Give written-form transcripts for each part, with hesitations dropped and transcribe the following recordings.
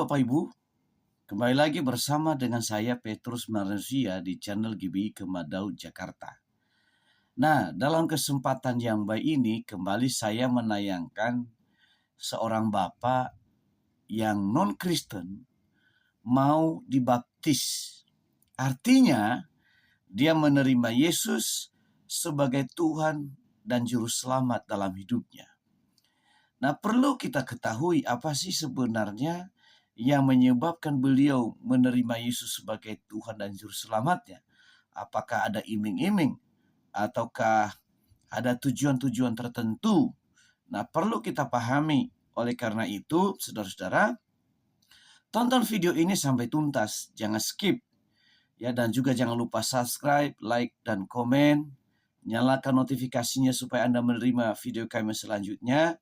Halo Bapak Ibu, kembali lagi bersama dengan saya Petrus Manusia di channel GBI Kemadau Jakarta. Nah, dalam kesempatan yang baik ini kembali saya menayangkan seorang bapak yang non-Kristen mau dibaptis. Artinya dia menerima Yesus sebagai Tuhan dan Juru Selamat dalam hidupnya. Nah, perlu kita ketahui apa sih sebenarnya yang menyebabkan beliau menerima Yesus sebagai Tuhan dan Juru Selamatnya. Apakah ada iming-iming ataukah ada tujuan-tujuan tertentu? Nah, perlu kita pahami. Oleh karena itu, saudara-saudara, tonton video ini sampai tuntas, jangan skip. Ya, dan juga jangan lupa subscribe, like, dan komen. Nyalakan notifikasinya supaya Anda menerima video kami selanjutnya.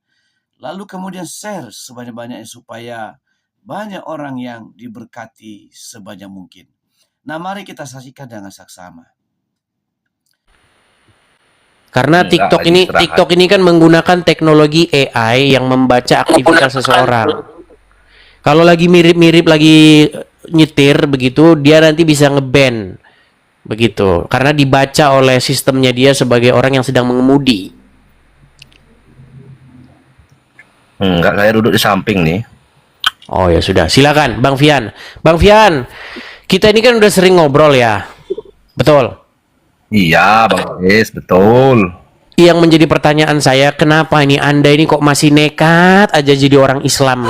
Lalu kemudian share sebanyak-banyaknya supaya banyak orang yang diberkati sebanyak mungkin. Nah, mari kita saksikan dengan saksama. Karena TikTok ini kan menggunakan teknologi AI yang membaca aktivitas seseorang. Kalau lagi mirip-mirip lagi nyetir begitu, dia nanti bisa nge-ban begitu. Karena dibaca oleh sistemnya dia sebagai orang yang sedang mengemudi. Enggak, saya duduk di samping nih. Oh ya sudah, silakan Bang Fian. Bang Fian, kita ini kan udah sering ngobrol ya, betul? Iya, Bang Is, betul. Yang menjadi pertanyaan saya, kenapa ini Anda ini kok masih nekat aja jadi orang Islam?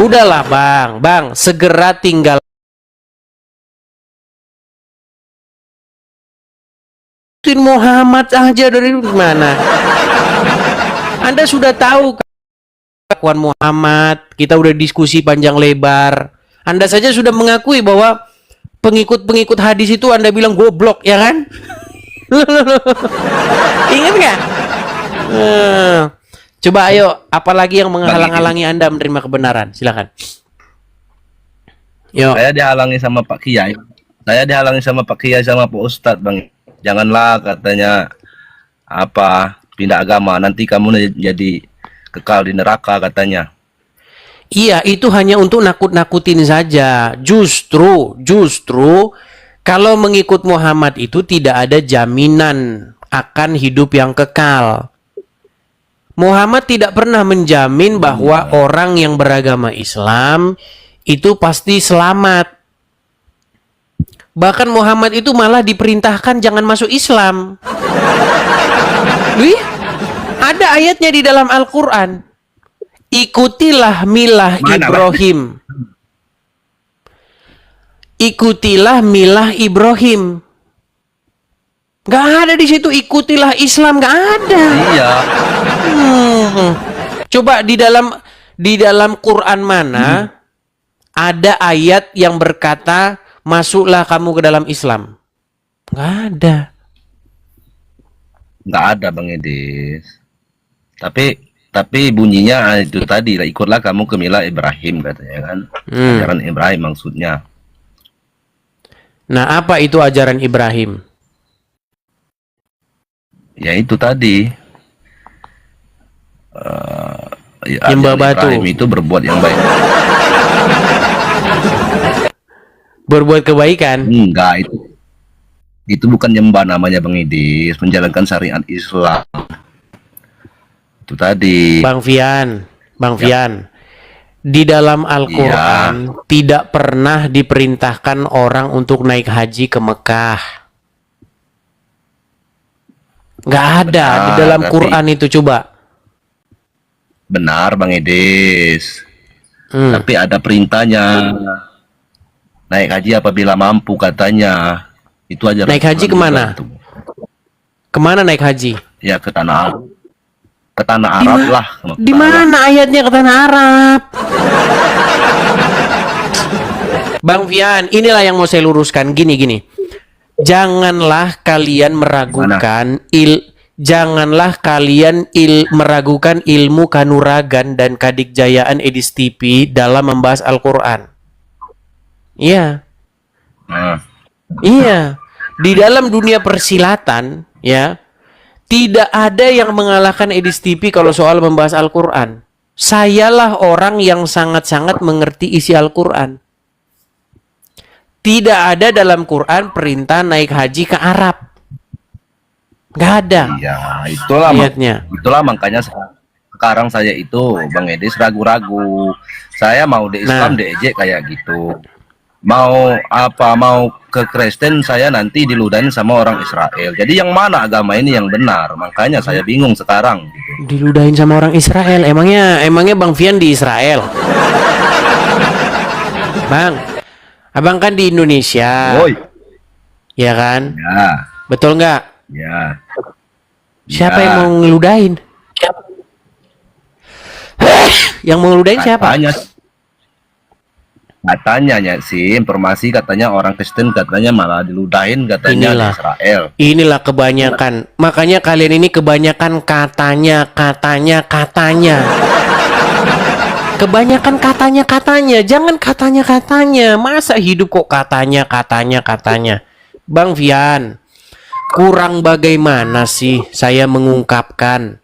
Udahlah Bang, segera tinggal Muhammad aja dari mana? Anda sudah tahu kelakuan Muhammad, kita udah diskusi panjang lebar. Anda saja sudah mengakui bahwa pengikut-pengikut hadis itu Anda bilang goblok, ya kan? Ingat nggak? Coba ayo, apalagi yang menghalang-halangi Anda menerima kebenaran? Silakan. Yo. Saya dihalangi sama Pak Kiai. Saya dihalangi sama Pak Kiai sama Pak Ustadz, Bang. Janganlah katanya pindah agama, nanti kamu jadi kekal di neraka katanya. Iya, itu hanya untuk nakut-nakutin saja. Justru kalau mengikut Muhammad itu tidak ada jaminan akan hidup yang kekal. Muhammad tidak pernah menjamin bahwa orang yang beragama Islam itu pasti selamat. Bahkan Muhammad itu malah diperintahkan jangan masuk Islam. Ada ayatnya di dalam Al-Quran. Ikutilah milah Ibrahim. Ikutilah milah Ibrahim. Gak ada di situ ikutilah Islam, gak ada. Iya. Coba di dalam Quran mana ada ayat yang berkata masuklah kamu ke dalam Islam? Gak ada. Nggak ada, Bang Edis. Tapi bunyinya itu tadi, ikutlah kamu ke milah Ibrahim katanya kan. Ajaran Ibrahim maksudnya. Nah, apa itu ajaran Ibrahim? Ya itu tadi. Nyembah batu. Ibrahim itu berbuat yang baik. Berbuat kebaikan? Enggak, itu bukan nyembah namanya, Bang Idis, menjalankan syariat Islam. Itu tadi. Bang Fian, di dalam Al-Quran tidak pernah diperintahkan orang untuk naik haji ke Mekah. Nggak ada di dalam Quran itu, coba. Benar, Bang Idis. Tapi ada perintahnya. Naik haji apabila mampu katanya. Itu aja. Naik haji kemana? Kemana naik haji? Ya ke tanah Arab lah. Di mana ayatnya ke tanah Arab? Bang Fian, inilah yang mau saya luruskan. Gini. Janganlah kalian meragukan meragukan ilmu kanuragan dan kadikjayaan Edis TV dalam membahas Al-Quran. Iya. Iya, di dalam dunia persilatan ya tidak ada yang mengalahkan Edis TV kalau soal membahas Al-Quran. Sayalah orang yang sangat-sangat mengerti isi Al-Quran. Tidak ada dalam Quran perintah naik haji ke Arab. Nggak ada Iya, ayatnya. itulah makanya sekarang saya itu Bang Edis ragu-ragu. Saya mau di Islam diejek kayak gitu. Mau ke Kristen saya nanti diludahin sama orang Israel. Jadi yang mana agama ini yang benar? Makanya saya bingung sekarang gitu. Diludahin sama orang Israel. Emangnya Bang Fian di Israel? Bang, abang kan di Indonesia. Woi. Ya kan? Ya, Betul nggak? ya. Siapa Ya. yang mau ngeludahin? Yang mau ngeludahin siapa? Katanya sih informasi katanya orang Kristen katanya malah diludahin katanya di Inilah. Israel. Inilah kebanyakan. Makanya kalian ini kebanyakan katanya. Kebanyakan katanya. Jangan katanya. Masa hidup kok katanya. Bang Fian, kurang bagaimana sih saya mengungkapkan?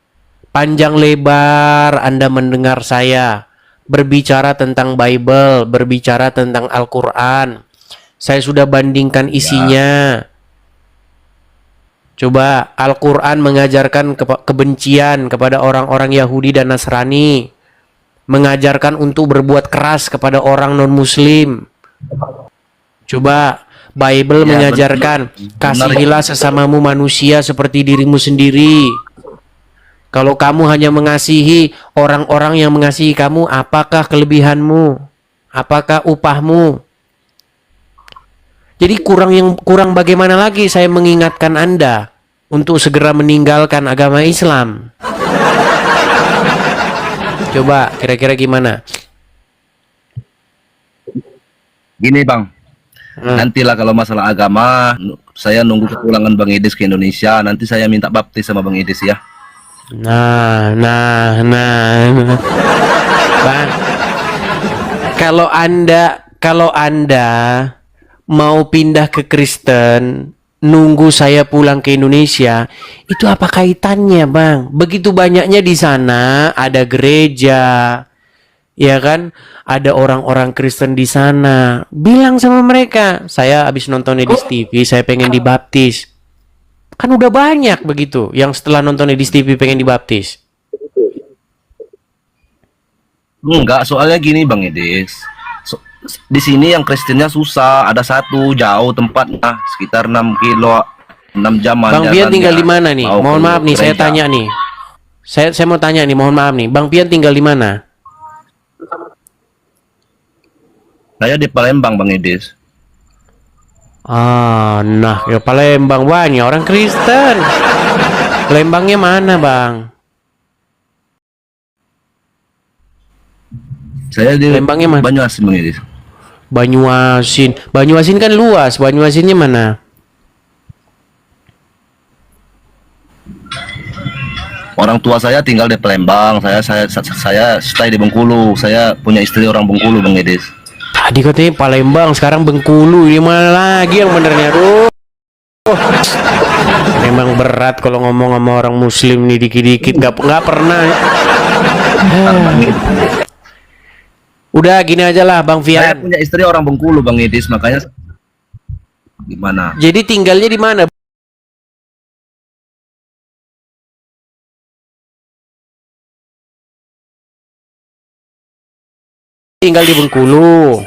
Panjang lebar Anda mendengar saya berbicara tentang Bible, berbicara tentang Al-Quran. Saya sudah bandingkan isinya. Coba Al-Quran mengajarkan kebencian kepada orang-orang Yahudi dan Nasrani, mengajarkan untuk berbuat keras kepada orang non-Muslim. Coba Bible Ya, mengajarkan benar. kasihilah sesamamu manusia seperti dirimu sendiri. Kalau kamu hanya mengasihi orang-orang yang mengasihi kamu, apakah kelebihanmu? Apakah upahmu? Jadi kurang bagaimana lagi saya mengingatkan Anda untuk segera meninggalkan agama Islam. Coba kira-kira gimana? Gini Bang, nantilah kalau masalah agama, saya nunggu kepulangan Bang Idis ke Indonesia. Nanti saya minta baptis sama Bang Idis ya. Nah. Bang, kalau Anda mau pindah ke Kristen, nunggu saya pulang ke Indonesia, itu apa kaitannya, Bang? Begitu banyaknya di sana, ada gereja, ya kan? Ada orang-orang Kristen di sana. Bilang sama mereka, saya habis nonton Edis TV, saya pengen dibaptis. Kan udah banyak begitu yang setelah nonton Edis TV pengen dibaptis. Enggak, soalnya gini Bang Idis. Di sini yang Kristennya susah, ada satu jauh tempatnya sekitar 6 kilo 6 jaman. Bang Pian tinggal di mana nih? Mau Mohon ke maaf nih, saya gereja. tanya nih. Saya mau tanya nih, mohon maaf nih. Bang Pian tinggal di mana? Saya di Palembang Bang Idis. Ah, nah, ya Palembang banyak orang Kristen. Palembangnya mana, Bang? Saya di Palembangnya mana? Banyuasin Bang Idis. Banyuasin. Banyuasin kan luas. Banyuasinnya mana? Orang tua saya tinggal di Palembang. Saya stay di Bengkulu. Saya punya istri orang Bengkulu Bang Idis. Tadi katanya Palembang, sekarang Bengkulu. Ini mana lagi yang benernya? Aduh. Memang berat kalau ngomong sama orang Muslim nih dikit-dikit. Nggak pernah. Udah gini aja lah, Bang Saya Fian. punya istri orang Bengkulu Bang Idis, makanya gimana? Jadi tinggalnya di mana? Tinggal di Bengkulu.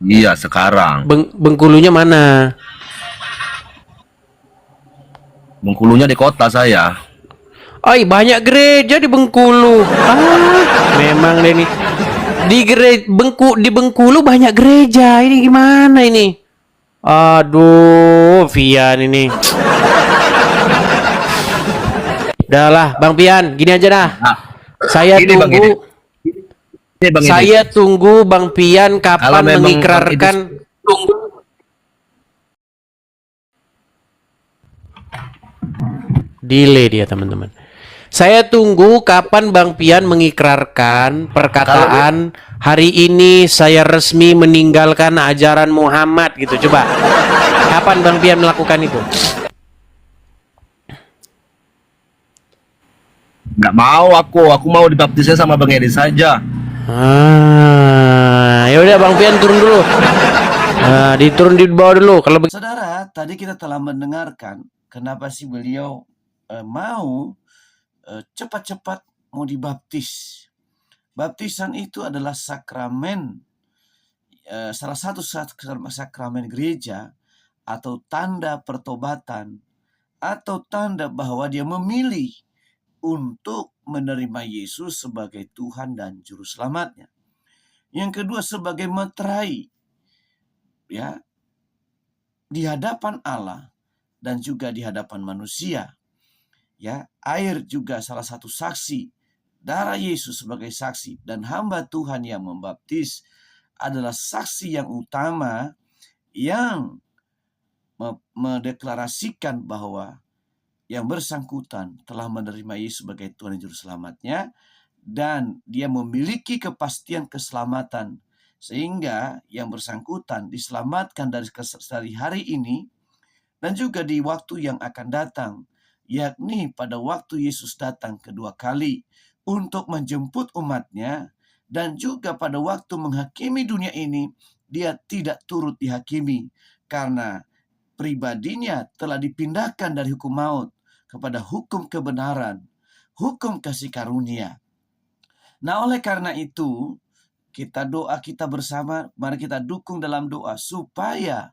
Iya sekarang. Bengkulunya mana? Bengkulunya di kota saya. Ay, banyak gereja di Bengkulu. Memang deh nih. Di Bengkulu banyak gereja. Ini gimana ini? Aduh, Fian ini. Udahlah, Bang Pian, gini aja dah. Nah, Saya gini, Bang, tunggu. ini Bang Idis. Saya tunggu Bang Pian Kalau kapan memang mengikrarkan. Tunggu. Delay dia, teman-teman. Saya tunggu kapan Bang Pian mengikrarkan perkataan hari ini saya resmi meninggalkan ajaran Muhammad gitu. Coba. Kapan Bang Pian melakukan itu? Nggak mau aku mau dibaptisnya sama Bang Edi saja. Ya udah Bang Pian turun dulu. Diturun di bawah dulu kalau Saudara, tadi kita telah mendengarkan kenapa sih beliau mau cepat-cepat mau dibaptis. Baptisan itu adalah sakramen, salah satu sakramen gereja atau tanda pertobatan atau tanda bahwa dia memilih untuk menerima Yesus sebagai Tuhan dan Juru Selamatnya. Yang kedua, sebagai meterai, ya, di hadapan Allah dan juga di hadapan manusia. Ya, air juga salah satu saksi, darah Yesus sebagai saksi, dan hamba Tuhan yang membaptis adalah saksi yang utama yang mendeklarasikan bahwa yang bersangkutan telah menerima Yesus sebagai Tuhan dan Juru Selamatnya, dan dia memiliki kepastian keselamatan, sehingga yang bersangkutan diselamatkan dari hari ini dan juga di waktu yang akan datang, yakni pada waktu Yesus datang kedua kali untuk menjemput umatnya, dan juga pada waktu menghakimi dunia ini, dia tidak turut dihakimi karena pribadinya telah dipindahkan dari hukum maut kepada hukum kebenaran, hukum kasih karunia. Nah, oleh karena itu, kita bersama, mari kita dukung dalam doa supaya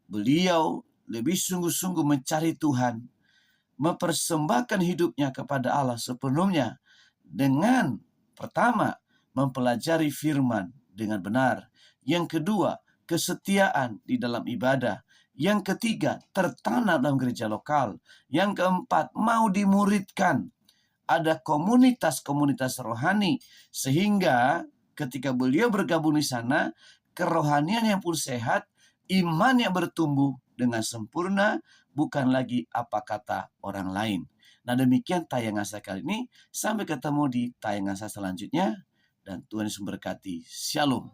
beliau lebih sungguh-sungguh mencari Tuhan, mempersembahkan hidupnya kepada Allah sepenuhnya dengan pertama, mempelajari firman dengan benar. Yang kedua, kesetiaan di dalam ibadah. Yang ketiga, tertanam dalam gereja lokal. Yang keempat, mau dimuridkan. Ada komunitas-komunitas rohani, sehingga ketika beliau bergabung di sana, kerohanian yang pun sehat, iman yang bertumbuh dengan sempurna, bukan lagi apa kata orang lain. Nah, demikian tayangan saya kali ini. Sampai ketemu di tayangan saya selanjutnya. Dan Tuhan Yesus memberkati. Shalom.